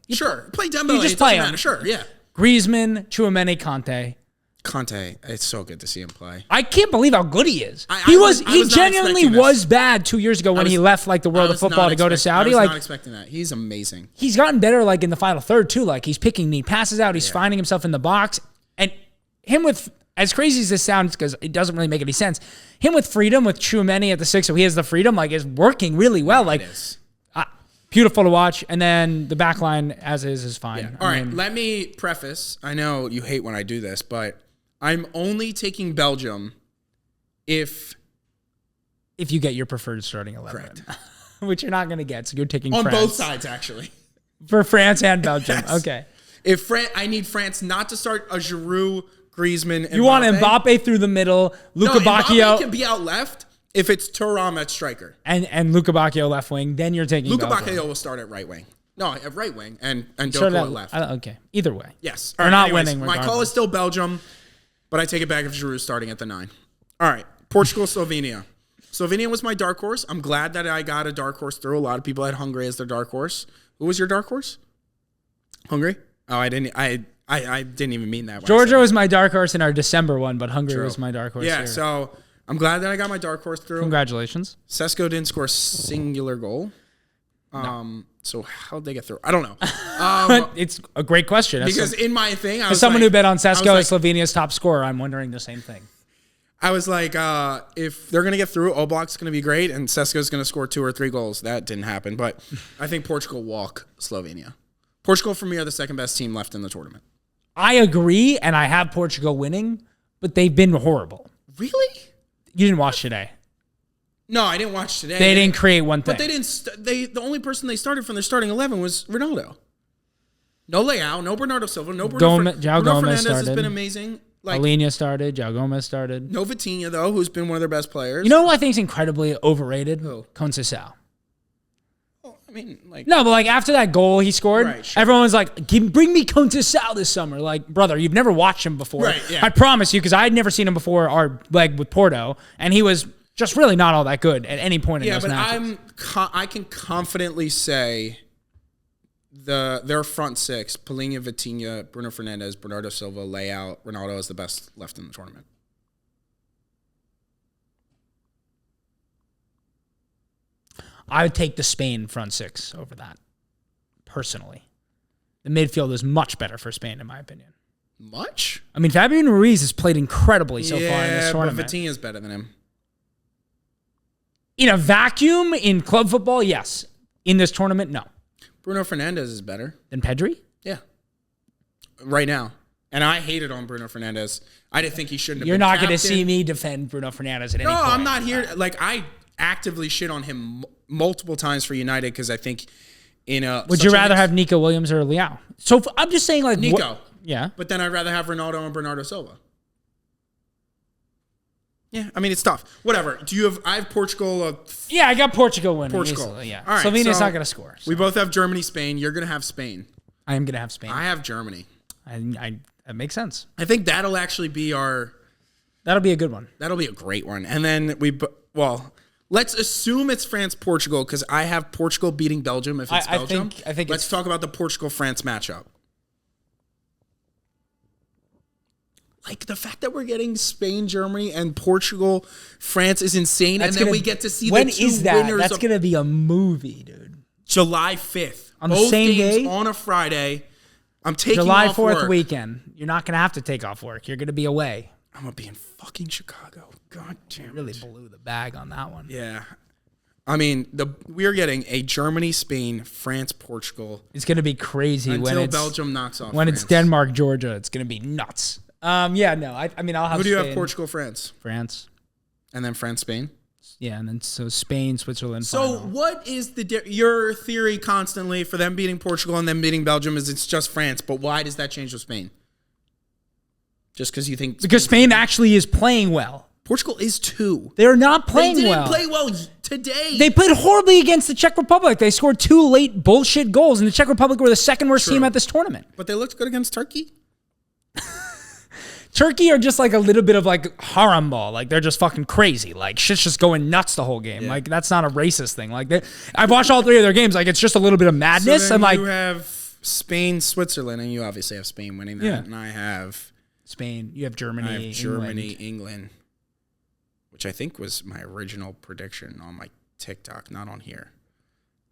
Play Dembele. You just play him. Sure, yeah. Griezmann, Tchouaméni, Kanté. Conte, it's so good to see him play. I can't believe how good he is. He genuinely was bad 2 years ago when he left like the world of football to go to Saudi. I was not expecting that. He's amazing. He's gotten better like in the final third too. Like, he's picking neat passes out. He's finding himself in the box. And him with, as crazy as this sounds, because it doesn't really make any sense, him with freedom with Tchouaméni at the 6, so he has the freedom, like, is working really well. Like, beautiful to watch. And then the back line as is fine. Yeah. All right, let me preface. I know you hate when I do this, but I'm only taking Belgium if you get your preferred starting 11. Correct. Which you're not going to get, so you're taking on France. both sides, actually. For France and Belgium. Yes. Okay. I need France not to start a Giroud, Griezmann, and you want Mbappe through the middle, Luka Bacchio. Mbappe can be out left if it's Thuram at striker. And Luka Bacchio left wing, then you're taking Luka Belgium. Bacchio will start at right wing. No, at right wing and Doku at left. Okay. Either way. Yes. We're not winning My call is still Belgium, but I take it back if Giroud starting at the 9. All right. Portugal, Slovenia. Slovenia was my dark horse. I'm glad that I got a dark horse through. A lot of people had Hungary as their dark horse. Who was your dark horse? Hungary? Oh, I didn't even mean that. Georgia was my dark horse in our December one, but Hungary was my dark horse. Yeah, here. so I'm glad that I got my dark horse through. Congratulations. Sesko didn't score a singular goal. No. So how'd they get through? I don't know. It's a great question. Because in my thing, as someone who bet on Sesko as Slovenia's top scorer, I'm wondering the same thing. I was like, if they're going to get through, Oblak's going to be great, and Sesko's going to score 2 or 3 goals. That didn't happen, but I think Portugal walk Slovenia. Portugal, for me, are the second best team left in the tournament. I agree, and I have Portugal winning, but they've been horrible. Really? You didn't watch today. No, I didn't watch today. They didn't create one thing. But they didn't. The only person they started from their starting 11 was Ronaldo. No Leao, no Bernardo Silva, no Bruno Gomez Fernandes started. has been amazing. Alenia started. João Gomez started. No Vitinha, though, who's been one of their best players. You know who I think is incredibly overrated? Who? Conceição. Oh, I mean, like... No, but like after that goal he scored, Right, sure. everyone was like, bring me Conceição this summer. Like, brother, you've never watched him before. Right, yeah. I promise you, because I had never seen him before our leg with Porto, and he was just really not all that good at any point in those matches. I can confidently say their front six, Palhinha, Vitinha, Bruno Fernandes, Bernardo Silva, Leao, Ronaldo is the best left in the tournament. I would take the Spain front six over that, personally. The midfield is much better for Spain, in my opinion. Much? I mean, Fabian Ruiz has played incredibly so far in this tournament. But Vitinha is better than him. In a vacuum, in club football, yes. In this tournament, no. Bruno Fernandes is better. Than Pedri? Yeah. Right now. And I hated on Bruno Fernandes. I didn't think he shouldn't have You're been not captain. going to see me defend Bruno Fernandes at any point. No, I'm not here. Like, I actively shit on him multiple times for United because I think in a... Would you rather have Nico Williams or Leao? So I'm just saying, like... Nico. Yeah. But then I'd rather have Ronaldo and Bernardo Silva. Yeah, I mean, it's tough. Whatever. I have Portugal. Yeah, I got Portugal winning. Portugal. Easily, yeah. All right, Slovenia's so not going to score. So. We both have Germany, Spain. You're going to have Spain. I am going to have Spain. I have Germany. That makes sense. I think that'll actually be That'll be a good one. That'll be a great one. And then let's assume it's France-Portugal because I have Portugal beating Belgium if it's Belgium. I think let's talk about the Portugal-France matchup. Like, the fact that we're getting Spain, Germany, and Portugal, France is insane. And then we get to see the two winners. When is that? That's going to be a movie, dude. July 5th. On the same day? On a Friday. I'm taking July off 4th work. weekend. You're not going to have to take off work. You're going to be away. I'm going to be in fucking Chicago. God damn it. Really blew the bag on that one. Yeah. I mean, we're getting a Germany, Spain, France, Portugal. It's going to be crazy until Belgium knocks off When France. it's Denmark, Georgia, it's going to be nuts. Yeah, no. I mean, I'll have Who do you Spain. have? Portugal, France. France. And then France, Spain? Yeah, and then so Spain, Switzerland. So final. what is your theory constantly for them beating Portugal and them beating Belgium is it's just France, but why does that change with Spain? Just because you think... Because Spain actually is playing well. Portugal is too. They're not playing well. They didn't play well today. They played horribly against the Czech Republic. They scored 2 late bullshit goals, and the Czech Republic were the second worst team at this tournament. But they looked good against Turkey. Turkey are just like a little bit of like harem ball. Like they're just fucking crazy. Like shit's just going nuts the whole game. Yeah. Like that's not a racist thing. Like I've watched all 3 of their games. Like it's just a little bit of madness. So and like you have Spain, Switzerland, and you obviously have Spain winning that. Yeah. And I have Spain. You have Germany. I have Germany, England, which I think was my original prediction on my TikTok, not on here.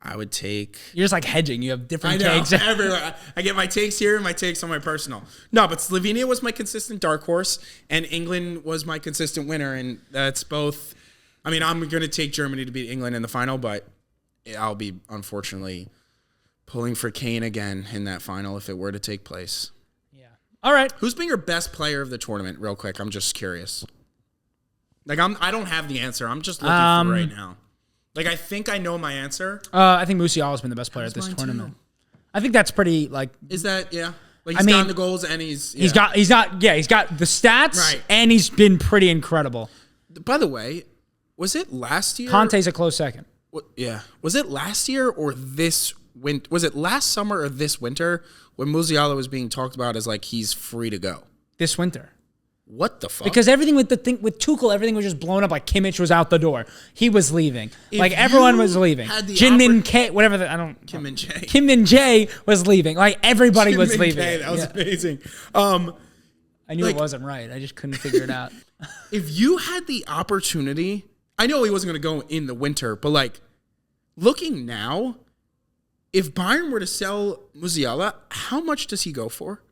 I would take... You're just like hedging. You have different takes. Everywhere. I get my takes here and my takes on my personal. No, but Slovenia was my consistent dark horse, and England was my consistent winner, and that's both... I mean, I'm going to take Germany to beat England in the final, but I'll be, unfortunately, pulling for Kane again in that final if it were to take place. Yeah. All right. Who's been your best player of the tournament, real quick? I'm just curious. Like, I don't have the answer. I'm just looking for right now. Like, I think I know my answer. I think Musiala's been the best player at this tournament. Too. I think that's pretty, like... Is that, yeah? Like, he's gotten the goals and he's got the stats, right, and he's been pretty incredible. By the way, was it last year? Conte's a close second. Yeah. Was it last year or this winter? Was it last summer or this winter when Musiala was being talked about as, like, he's free to go? This winter. What the fuck? Because everything with Tuchel, everything was just blown up. Like Kimmich was out the door. He was leaving. Like everyone was leaving. Jin Min K, whatever. Kim Min Jae. Kim Min Jae was leaving. Like everybody was leaving. That was amazing. I knew it wasn't right. I just couldn't figure it out. If you had the opportunity, I know he wasn't going to go in the winter, but like looking now, if Bayern were to sell Musiala, how much does he go for?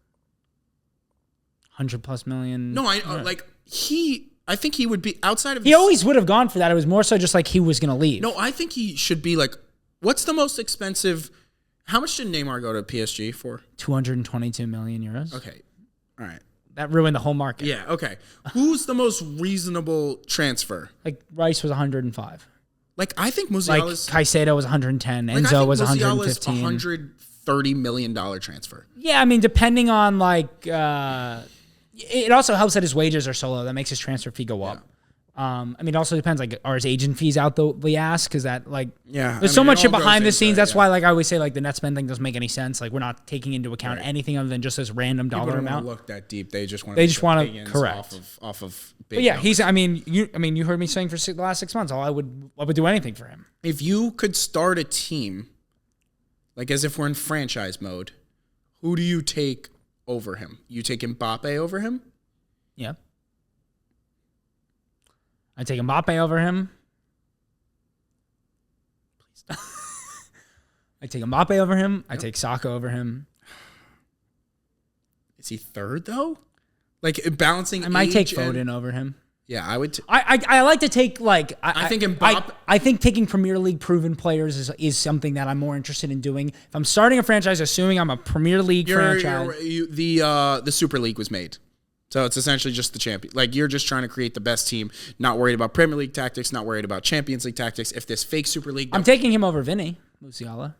100+ million. No, I think he would be outside of... He always would have gone for that. It was more so just like he was going to leave. No, I think he should be like, what's the most expensive How much did Neymar go to PSG for? 222 million euros. Okay. All right. That ruined the whole market. Yeah, okay. Who's the most reasonable transfer? Like Rice was 105. Like, I think Like Musiala's... Caicedo was 110. Like, Enzo was Musiala's 115. $130 million transfer. Yeah, I mean, depending on like... it also helps that his wages are so low. That makes his transfer fee go up. I mean, it also depends, like, are his agent fees out the ass? Because that, like, there's so much shit behind the scenes. That's why, like, I always say, like, the net spend thing doesn't make any sense. Like, we're not taking into account anything other than just this random dollar People don't amount. look that deep. They just want to correct off of big but yeah, numbers. I mean, you heard me saying for the last 6 months, I would do anything for him. If you could start a team, like as if we're in franchise mode, who do you take over him? You take Mbappe over him? Yeah. I take Mbappe over him. I take Mbappe over him. I take Saka over him. Is he third though? Like balancing. I might take Foden over him. Yeah, I would. I like to take like. I think Mbappe. I think taking Premier League proven players is something that I'm more interested in doing. If I'm starting a franchise, assuming I'm a Premier League franchise, the Super League was made. So it's essentially just the champion. Like, you're just trying to create the best team, not worried about Premier League tactics, not worried about Champions League tactics. If this fake Super League... I'm taking him over Vinny Musiala.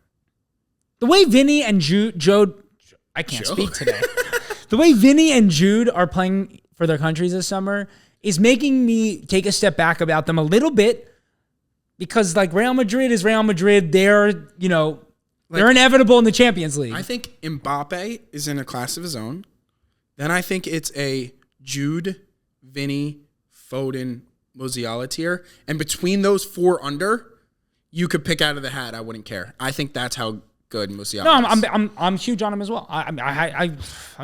The way Vinny and Jude... I can't speak today. The way Vinny and Jude are playing for their countries this summer is making me take a step back about them a little bit because, like, Real Madrid is Real Madrid. They're, they're inevitable in the Champions League. I think Mbappe is in a class of his own. Then I think it's a Jude, Vinny, Foden, Musiala tier. And between those four under, you could pick out of the hat. I wouldn't care. I think that's how good Musiala is. I'm huge on him as well.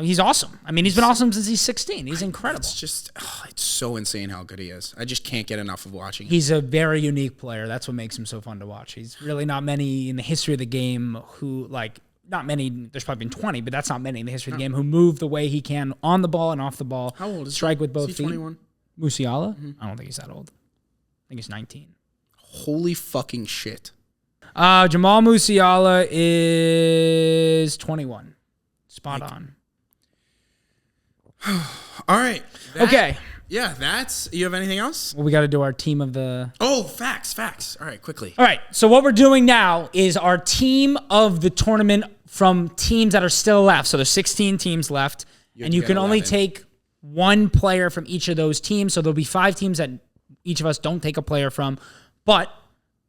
He's awesome. I mean, he's been awesome since he's 16. He's incredible. It's just, it's so insane how good he is. I just can't get enough of watching him. He's a very unique player. That's what makes him so fun to watch. He's really not many in the history of the game who, like, not many, there's probably been 20, but that's not many in the history of the game who move the way he can on the ball and off the ball. How old is Strike he? with both is he feet. 21? Musiala? Mm-hmm. I don't think he's that old. I think he's 19. Holy fucking shit. Jamal Musiala is 21. Spot on. All right. Okay. Yeah, that's... You have anything else? Well, we got to do our team of the... Oh, facts. All right, quickly. All right, so what we're doing now is our team of the tournament from teams that are still left. So there's 16 teams left, and you can only take one player from each of those teams. So there'll be 5 teams that each of us don't take a player from. But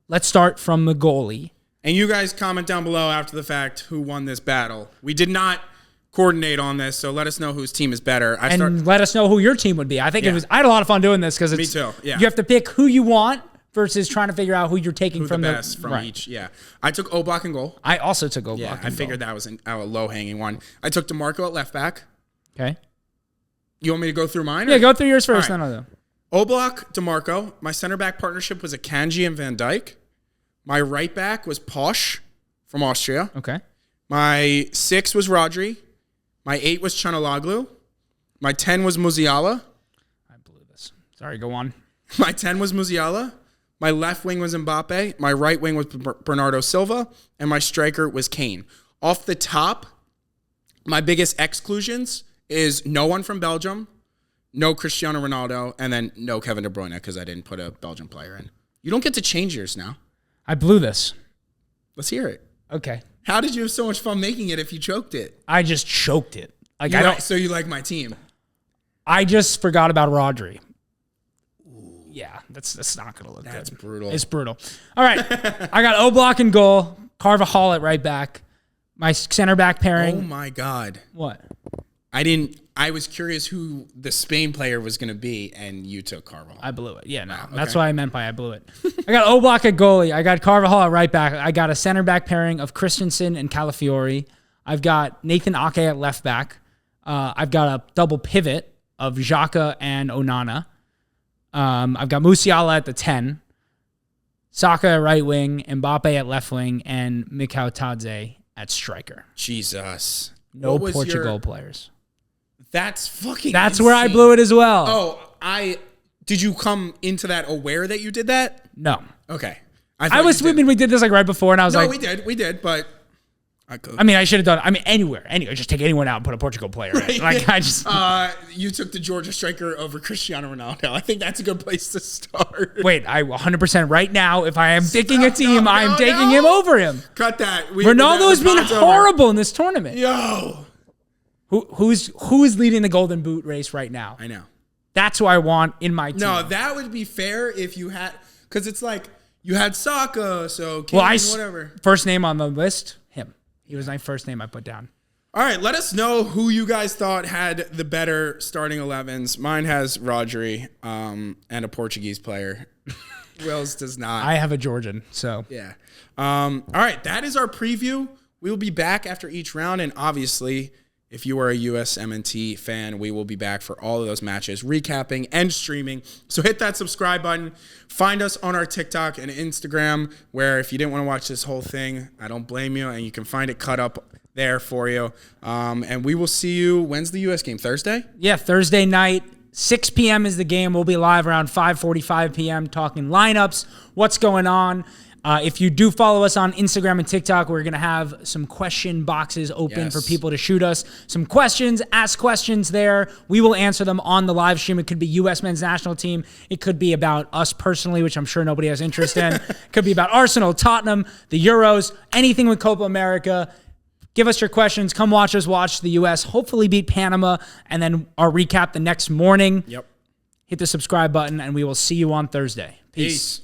let's start from the goalie. And you guys comment down below after the fact who won this battle. We did not coordinate on this, so let us know whose team is better. Let us know who your team would be. I think I had a lot of fun doing this because Me too. Yeah. You have to pick who you want versus trying to figure out who you're taking from the best from each. Yeah, I took Oblak in goal. I also took Oblak. Yeah, I figured that was a low hanging one. I took DeMarco at left back. Okay. You want me to go through mine? Yeah, go through yours first. Right. Then I'll do. Oblak, DeMarco. My center back partnership was Akanji and Van Dijk. My right back was Posch from Austria. Okay. My 6 was Rodri. My 8 was Chanaloglu. My 10 was Musiala. I blew this. Sorry, go on. My 10 was Musiala. My left wing was Mbappe. My right wing was Bernardo Silva. And my striker was Kane. Off the top, my biggest exclusions is no one from Belgium, no Cristiano Ronaldo, and then no Kevin De Bruyne because I didn't put a Belgian player in. You don't get to change yours now. I blew this. Let's hear it. Okay. How did you have so much fun making it if you choked it? I just choked it. So you like my team? I just forgot about Rodri. Ooh. Yeah, that's not gonna look good. That's brutal. It's brutal. All right, I got Oblak in goal, Carvajal at right back. My center back pairing. Oh my God! What? I was curious who the Spain player was going to be, and you took Carvajal. I blew it. Yeah, no. Wow, okay. That's what I meant by I blew it. I got Oblak at goalie. I got Carvajal at right back. I got a center back pairing of Christensen and Calafiori. I've got Nathan Ake at left back. I've got a double pivot of Xhaka and Onana. I've got Musiala at the 10. Saka at right wing, Mbappe at left wing, and Mikau Tadze at striker. Jesus. No Portugal players. That's fucking That's insane. where I blew it as well. Oh, did you come into that aware that you did that? No. Okay. I was swimming. We did this like right before, and I was like, we did, but I mean, I should have done. I mean, anywhere. Just take anyone out and put a Portugal player in. Like I just. You took the Georgia striker over Cristiano Ronaldo. I think that's a good place to start. Wait, I 100% right now. If I am picking a team, I am taking him over him. Cut that. Ronaldo's been horrible in this tournament. Yo, who is leading the Golden Boot race right now? I know. That's who I want in my team. No, that would be fair if you had, because it's like you had Saka, so Kane, whatever. First name on the list, him. He was my first name I put down. All right, let us know who you guys thought had the better starting 11s. Mine has Rodri and a Portuguese player. Will's does not. I have a Georgian, so. Yeah. All right, that is our preview. We will be back after each round, and obviously, if you are a USMNT fan, we will be back for all of those matches, recapping and streaming. So hit that subscribe button. Find us on our TikTok and Instagram, where if you didn't want to watch this whole thing, I don't blame you, and you can find it cut up there for you. And we will see you. When's the US game? Thursday? Yeah, Thursday night. 6 p.m. is the game. We'll be live around 5:45 p.m. talking lineups, what's going on. If you do follow us on Instagram and TikTok, we're going to have some question boxes open for people to shoot us some questions, ask questions there. We will answer them on the live stream. It could be U.S. men's national team. It could be about us personally, which I'm sure nobody has interest in. It could be about Arsenal, Tottenham, the Euros, anything with Copa America. Give us your questions. Come watch us watch the U.S. hopefully beat Panama, and then our recap the next morning. Yep. Hit the subscribe button, and we will see you on Thursday. Peace.